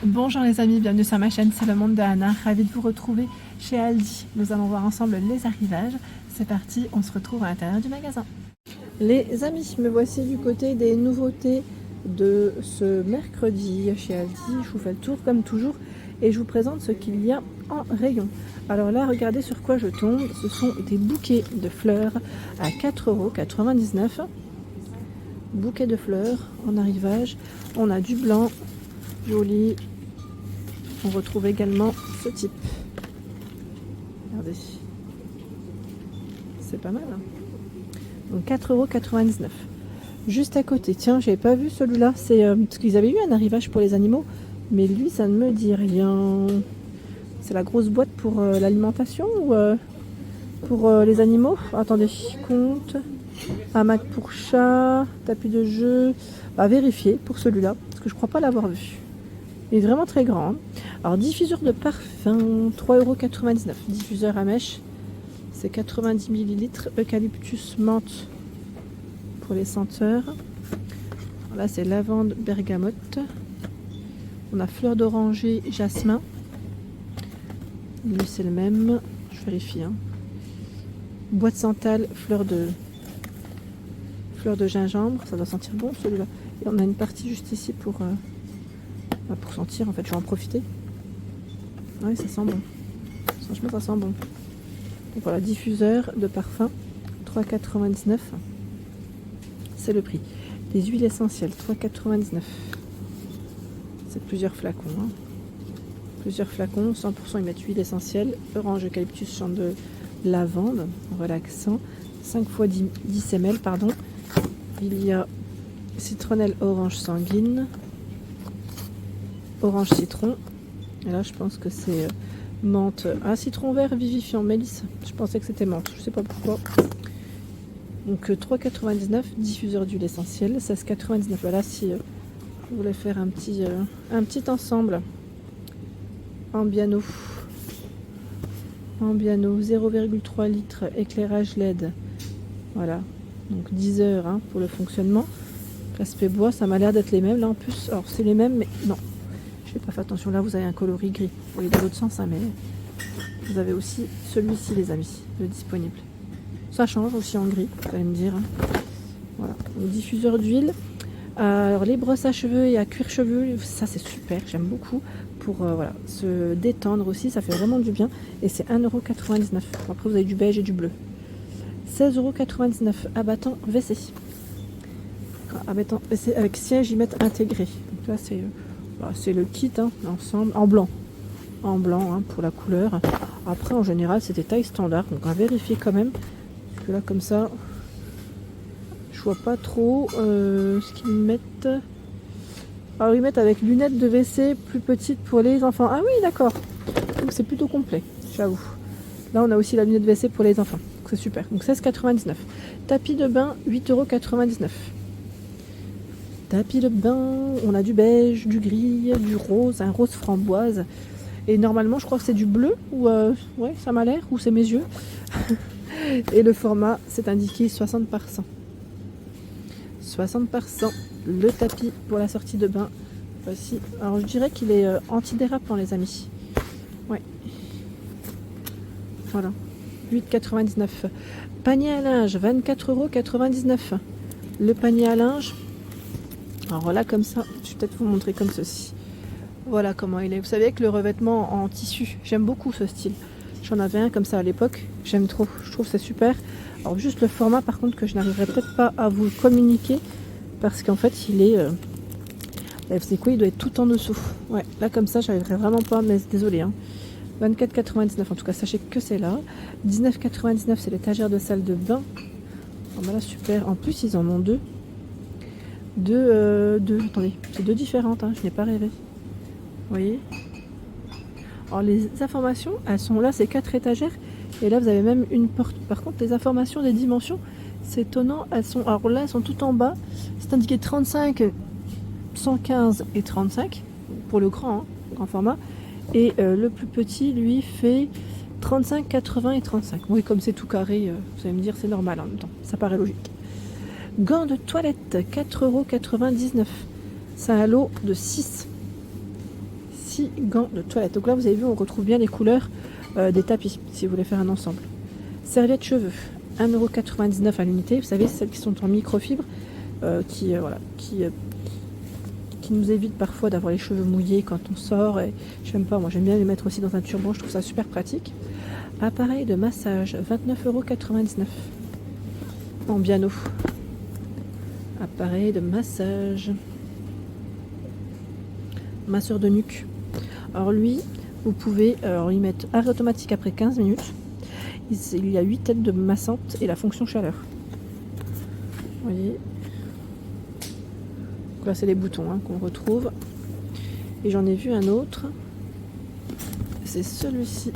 Bonjour les amis, bienvenue sur ma chaîne, c'est le monde de Anna, ravie de vous retrouver chez Aldi. Nous allons voir ensemble les arrivages. C'est parti, on se retrouve à l'intérieur du magasin. Les amis, me voici du côté des nouveautés de ce mercredi chez Aldi. Je vous fais le tour comme toujours et je vous présente ce qu'il y a en rayon. Alors là, regardez sur quoi je tombe. Ce sont des bouquets de fleurs à 4,99 €. Bouquet de fleurs en arrivage. On a du blanc, joli. On retrouve également ce type. Regardez. C'est pas mal. Hein, donc 4,99 €. Juste à côté, tiens, j'avais pas vu celui-là. C'est parce qu'ils avaient eu un arrivage pour les animaux, mais lui, ça ne me dit rien. C'est la grosse boîte pour l'alimentation ou pour les animaux? Attendez, compte. Hamac pour chat, tapis de jeu. À vérifier pour celui-là, parce que je crois pas l'avoir vu. Il est vraiment très grand. Alors, diffuseur de parfum, 3,99 €. Diffuseur à mèche, c'est 90 ml. Eucalyptus menthe pour les senteurs. Alors là, c'est lavande bergamote. On a fleur d'oranger, jasmin. Lui, c'est le même. Je vérifie. Hein. Bois de santal, fleur de gingembre. Ça doit sentir bon celui-là. Et on a une partie juste ici pour sentir. En fait, je vais en profiter. Oui, ça sent bon. Franchement, ça sent bon. Donc voilà, diffuseur de parfum, 3,99 €. C'est le prix. Les huiles essentielles, 3,99 €. C'est plusieurs flacons. Hein. Plusieurs flacons, 100% ils mettent huile essentielle, orange, eucalyptus, champ de lavande, relaxant, 5 x 10 ml, pardon. Il y a citronnelle orange sanguine, orange citron. Et là, je pense que c'est menthe. Ah, citron vert vivifiant, mélisse. Je pensais que c'était menthe, je sais pas pourquoi. Donc 3,99 €, diffuseur d'huile essentielle, 16,99 €. Voilà, si je voulais faire un petit ensemble. Ambiano 0,3 litres, éclairage LED. Voilà, donc 10 heures hein, pour le fonctionnement. Respect bois, ça m'a l'air d'être les mêmes là en plus. Alors c'est les mêmes, mais non. Je n'ai pas fait attention, là vous avez un coloris gris. Vous voyez dans l'autre sens, hein, mais vous avez aussi celui-ci les amis, le disponible. Ça change aussi en gris, vous allez me dire. Hein. Voilà, donc, diffuseur d'huile. Alors les brosses à cheveux et à cuir chevelu, ça c'est super, j'aime beaucoup. Pour voilà, se détendre aussi, ça fait vraiment du bien. Et c'est 1,99 €. Après vous avez du beige et du bleu. 16,99 €, abattant WC. Abattant WC avec siège y mettre intégré. Donc là c'est le kit hein, ensemble en blanc. En blanc hein, pour la couleur. Après en général c'est des tailles standards. Donc à vérifier quand même. Parce que là comme ça, je vois pas trop ce qu'ils mettent. Alors ils mettent avec lunettes de WC plus petites pour les enfants. Ah oui d'accord. Donc c'est plutôt complet, j'avoue. Là on a aussi la lunette WC pour les enfants. Donc c'est super. Donc 16,99 €. Tapis de bain, 8,99 €. Tapis de bain, on a du beige, du gris, du rose, un rose framboise. Et normalement je crois que c'est du bleu. Ou ouais ça m'a l'air. Ou c'est mes yeux. Et le format c'est indiqué 60 par 100. 60%. Le tapis pour la sortie de bain. Voici. Alors je dirais qu'il est antidérapant les amis. Ouais. Voilà. 8,99 €. Panier à linge, 24,99 €. Le panier à linge. Alors là comme ça, je vais peut-être vous montrer comme ceci. Voilà comment il est. Vous savez que le revêtement en tissu, j'aime beaucoup ce style. J'en avais un comme ça à l'époque. J'aime trop. Je trouve que c'est super. Alors juste le format par contre que je n'arriverai peut-être pas à vous communiquer. Parce qu'en fait, il est... c'est quoi? Il doit être tout en dessous. Ouais, là comme ça, j'arriverai vraiment pas, mais désolé. Hein. 24,99 €. En tout cas, sachez que c'est là. 19,99 €, c'est l'étagère de salle de bain. Oh, bah là, super. En plus, ils en ont deux. Attendez, c'est deux différentes. Hein. Je n'ai pas rêvé. Vous voyez? Alors, les informations, elles sont là, c'est 4 étagères. Et là, vous avez même une porte. Par contre, les informations des dimensions, c'est étonnant. Alors là, elles sont tout en bas. C'est indiqué 35, 115 et 35 pour le grand format. Et le plus petit, lui, fait 35, 80 et 35. Oui, comme c'est tout carré, vous allez me dire, c'est normal en même temps. Ça paraît logique. Gants de toilette, 4,99 €. C'est un lot de 6. 6 gants de toilette. Donc là, vous avez vu, on retrouve bien les couleurs des tapis, si vous voulez faire un ensemble. Serviettes cheveux, 1,99 € à l'unité. Vous savez, celles qui sont en microfibre, qui nous évite parfois d'avoir les cheveux mouillés quand on sort. Et j'aime pas, moi j'aime bien les mettre aussi dans un turban, je trouve ça super pratique. Appareil de massage, 29,99 € en Biano. Appareil de massage. Masseur de nuque. Alors lui, vous pouvez y mettre arrêt automatique après 15 minutes. Il y a 8 têtes de massante et la fonction chaleur. Vous voyez. Donc là, c'est les boutons qu'on retrouve. Et j'en ai vu un autre. C'est celui-ci.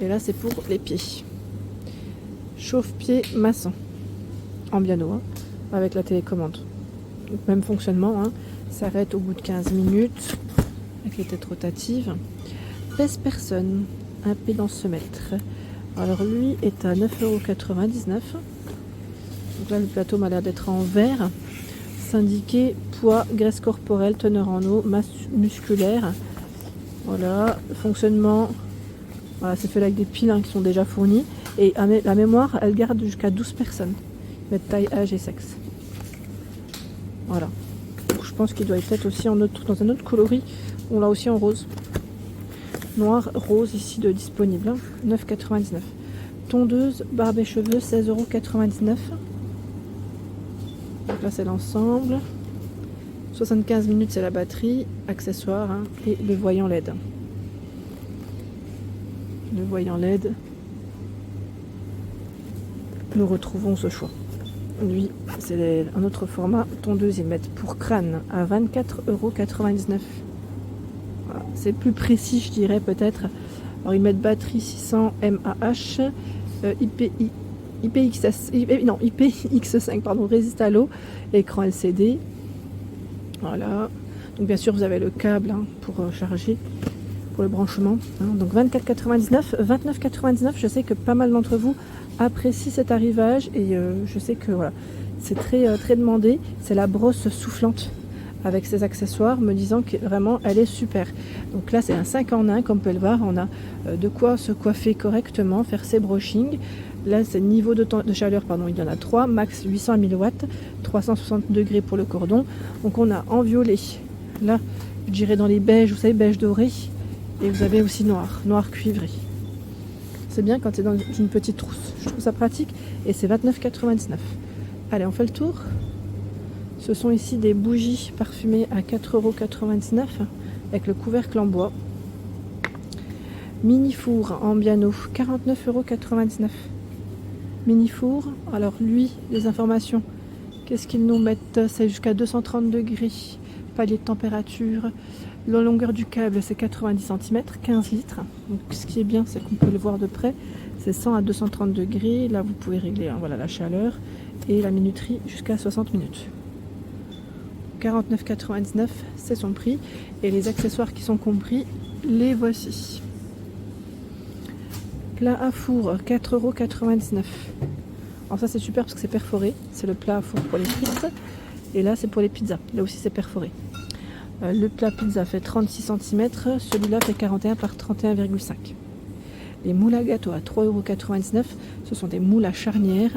Et là, c'est pour les pieds. Chauffe-pied maçon. En Biano, avec la télécommande. Donc, même fonctionnement. S'arrête au bout de 15 minutes. Avec les têtes rotatives. Pèse-personne. Impédance-mètre. Alors, lui est à 9,99 €. Donc là, le plateau m'a l'air d'être en vert. Syndiqué, poids, graisse corporelle, teneur en eau, masse musculaire. Voilà, fonctionnement. Voilà, c'est fait avec des piles qui sont déjà fournies. Et la mémoire, elle garde jusqu'à 12 personnes. Mettre taille, âge et sexe. Voilà. Donc, je pense qu'il doit être aussi dans un autre coloris. On l'a aussi en rose. Noir, rose ici de disponible. 9,99 €. Tondeuse, barbe et cheveux, 16,99 €. Donc là c'est l'ensemble. 75 minutes c'est la batterie, accessoires et le voyant LED. Le voyant LED. Nous retrouvons ce choix. Lui c'est un autre format. Tondeuse ils mettent pour crâne à 24,99 €. Voilà. C'est plus précis je dirais peut-être. Alors ils mettent batterie 600 mAh, IPX5 pardon, résiste à l'eau, écran LCD. Voilà. Donc bien sûr vous avez le câble pour charger, pour le branchement. Donc 24,99 €, 29,99 €. Je sais que pas mal d'entre vous apprécient cet arrivage et je sais que voilà, c'est très demandé. C'est la brosse soufflante avec ses accessoires, me disant que vraiment elle est super. Donc là c'est un 5 en 1 comme vous pouvez le voir, on a de quoi se coiffer correctement, faire ses brushings. Là c'est niveau de chaleur, il y en a 3, max 800 à 1000 watts, 360 degrés pour le cordon. Donc on a en violet, là je dirais dans les beiges, vous savez beige doré, et vous avez aussi noir cuivré. C'est bien quand c'est dans une petite trousse, je trouve ça pratique et c'est 29,99 €. Allez on fait le tour. Ce sont ici des bougies parfumées à 4,99 € avec le couvercle en bois. Mini four en Biano, 49,99 €. Mini four, alors lui, les informations, qu'est-ce qu'ils nous mettent? C'est jusqu'à 230 degrés, palier de température. La longueur du câble, c'est 90 cm, 15 litres. Donc ce qui est bien, c'est qu'on peut le voir de près. C'est 100 à 230 degrés. Là, vous pouvez régler voilà, la chaleur et la minuterie jusqu'à 60 minutes. 49,99 €, c'est son prix. Et les accessoires qui sont compris, les voici. Plat à four, 4,99 €. Alors ça c'est super parce que c'est perforé. C'est le plat à four pour les frites. Et là c'est pour les pizzas. Là aussi c'est perforé. Le plat pizza fait 36 cm. Celui-là fait 41 par 31,5. Les moules à gâteau à 3,99 €. Ce sont des moules à charnière,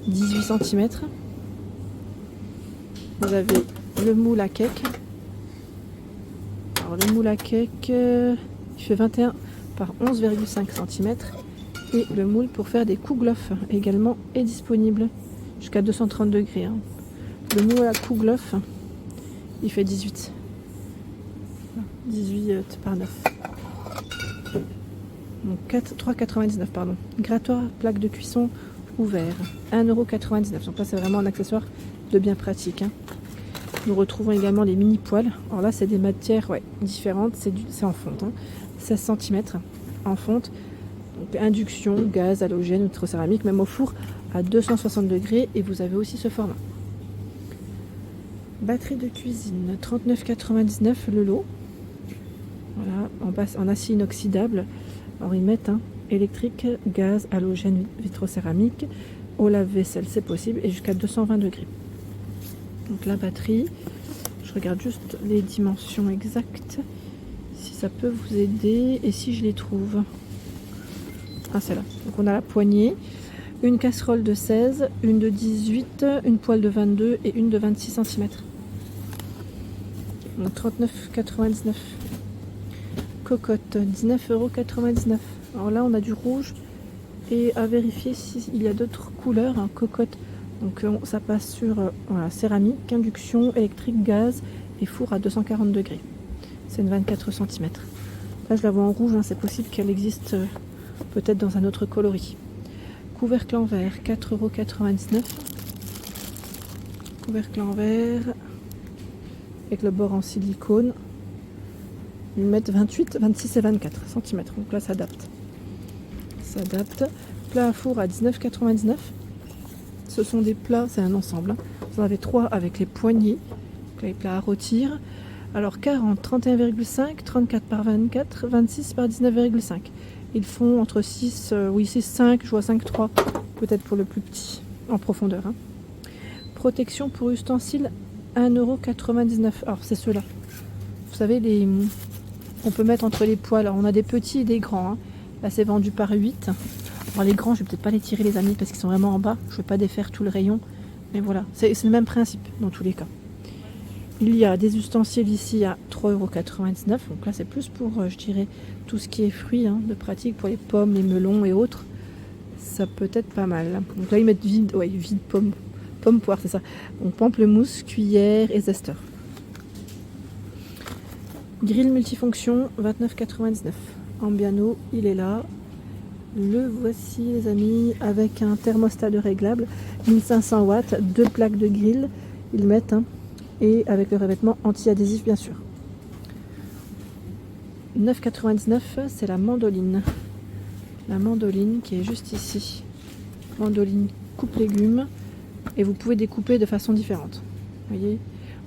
18 cm. Vous avez le moule à cake. Alors le moule à cake, il fait 21 par 11,5 cm. Et le moule pour faire des kouglof également est disponible jusqu'à 230 degrés. Le moule à kouglof, il fait 18 par 9. Donc 3,99 €, pardon. Grattoir, plaque de cuisson ouvert, 1,99 €. Donc là c'est vraiment un accessoire de bien pratique. Nous retrouvons également les mini poêles. Alors là c'est des matières différentes, c'est en fonte. 16 cm en fonte. Donc, induction, gaz, halogène, vitrocéramique, même au four à 260 degrés. Et vous avez aussi ce format. Batterie de cuisine, 39,99 € le lot. Voilà, en acier inoxydable. Alors ils mettent électrique, gaz, halogène, vitrocéramique, au lave-vaisselle c'est possible et jusqu'à 220 degrés. Donc la batterie, je regarde juste les dimensions exactes, si ça peut vous aider et si je les trouve. Ah, c'est là. Donc on a la poignée, une casserole de 16, une de 18, une poêle de 22 et une de 26 cm. Donc 39,99 €. Cocotte, 19,99 €. Alors là, on a du rouge et à vérifier s'il y a d'autres couleurs. Hein, cocotte, donc ça passe sur voilà, céramique, induction, électrique, gaz et four à 240 degrés. C'est une 24 cm. Là, je la vois en rouge, hein, c'est possible qu'elle existe peut-être dans un autre coloris. Couvercle en verre, 4,99 €. Couvercle en verre avec le bord en silicone. Ils mettent 28, 26 et 24 cm. Donc là, ça adapte. Ça adapte. Plat à four à 19,99 €. Ce sont des plats, c'est un ensemble. Hein. Vous en avez 3 avec les poignées. Donc là, les plats à rôtir. Alors 40, 31,5, 34 par 24, 26 par 19,5. Ils font entre 6, 5, je vois 5,3 peut-être pour le plus petit, en profondeur. Hein. Protection pour ustensiles, 1,99 €. Alors c'est ceux-là. Vous savez, on peut mettre entre les poêles. Alors, on a des petits et des grands. Hein. Là, c'est vendu par 8. Alors, les grands, je vais peut-être pas les tirer, les amis, parce qu'ils sont vraiment en bas. Je ne vais pas défaire tout le rayon. Mais voilà, c'est le même principe dans tous les cas. Il y a des ustensiles ici à 3,99 €. Donc là, c'est plus pour, je dirais, tout ce qui est fruits hein, de pratique pour les pommes, les melons et autres. Ça peut être pas mal. Donc là, ils mettent vide pomme, poire, c'est ça. Donc pamplemousse, cuillère et zesteur. Grill multifonction, 29,99 €. Ambiano, il est là. Le voici, les amis, avec un thermostat de réglable, 1500 watts, 2 plaques de grill. Ils mettent, hein, et avec le revêtement anti-adhésif, bien sûr. 9,99 €, c'est la mandoline. La mandoline qui est juste ici. Mandoline coupe légumes. Et vous pouvez découper de façon différente. Vous voyez ?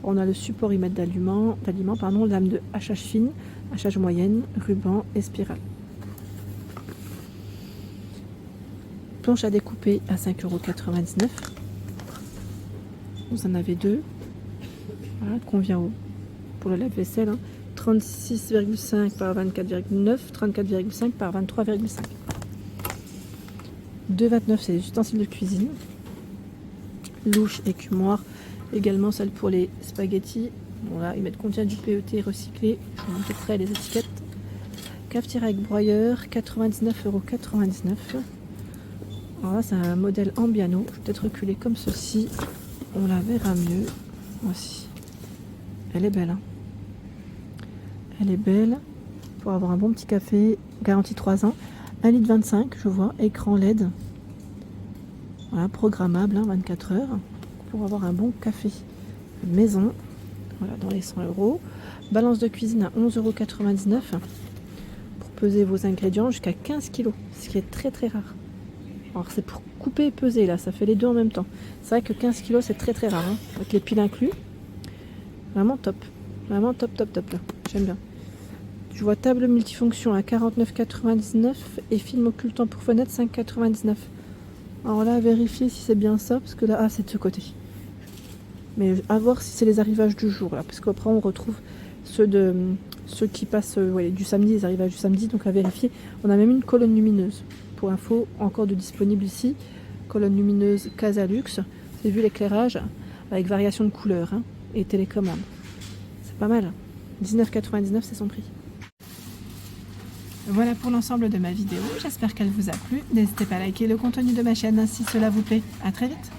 On a le support, ils mettent d'aliments, lame de hachage fine, hachage moyenne, ruban et spirale. Planche à découper à 5,99 €. Vous en avez 2. Voilà, convient pour le lave-vaisselle. Hein. 36,5 par 24,9, 34,5 par 23,5. 2,29 €, c'est les ustensiles de cuisine. Louche, écumoire. Également celle pour les spaghettis. Bon là, ils mettent contient du PET recyclé. Je vous montre près les étiquettes. Cafetière avec broyeur, 99,99 €. Alors là, c'est un modèle Ambiano. Je vais peut-être reculer comme ceci. On la verra mieux. Voici. Elle est belle. Hein. Elle est belle. Pour avoir un bon petit café. Garantie 3 ans. 1,25 litre, je vois. Écran LED. Voilà, programmable, hein, 24 heures. Pour avoir un bon café maison, voilà, dans les 100 €. Balance de cuisine à 11,99 € pour peser vos ingrédients jusqu'à 15 kg, ce qui est très très rare. Alors c'est pour couper et peser là, ça fait les deux en même temps. C'est vrai que 15 kg c'est très très rare, hein, avec les piles inclus. Vraiment top, vraiment top là, j'aime bien. Je vois table multifonction à 49,99 € et film occultant pour fenêtre 5,99 €. Alors là, vérifier si c'est bien ça, parce que là, c'est de ce côté. Mais à voir si c'est les arrivages du jour, là, parce qu'après on retrouve ceux qui passent du samedi, les arrivages du samedi, donc à vérifier. On a même une colonne lumineuse. Pour info, encore de disponible ici. Colonne lumineuse Casalux. Vous avez vu l'éclairage avec variation de couleur hein, et télécommande. C'est pas mal. 19,99 € c'est son prix. Voilà pour l'ensemble de ma vidéo. J'espère qu'elle vous a plu. N'hésitez pas à liker le contenu de ma chaîne si cela vous plaît. À très vite.